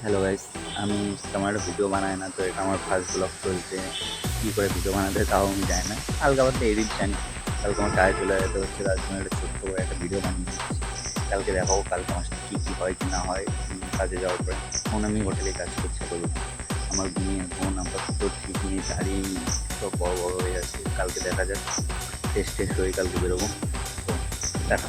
Hello guys, আমি তেমন একটা ভিডিও বানাই না, তো এটা আমার ফার্স্ট ব্লগ চলছে। কী করে ভিডিও বানাতে হয় তাও আমি জানি না, হালকা পাতলা এডিট জানি। কালকে আমার কাজে চলে যেতে হচ্ছে, তার জন্য একটা ছোট্ট করে একটা ভিডিও বানিয়ে দিচ্ছি। কালকে দেখাবো কালকে আমার সাথে কী কী হয় কি না হয় কাজে যাওয়ার পরে। এখন আমি হোটেলে কাজ করছি বলবো, আমার ঘুমিয়ে ফোন আপাতত ঠিক নেই, দাড়ি সব বড় বড় হয়ে যাচ্ছে। কালকে দেখা যাক, টেস্ট হয়ে কালকে বেরোবো। তো দেখা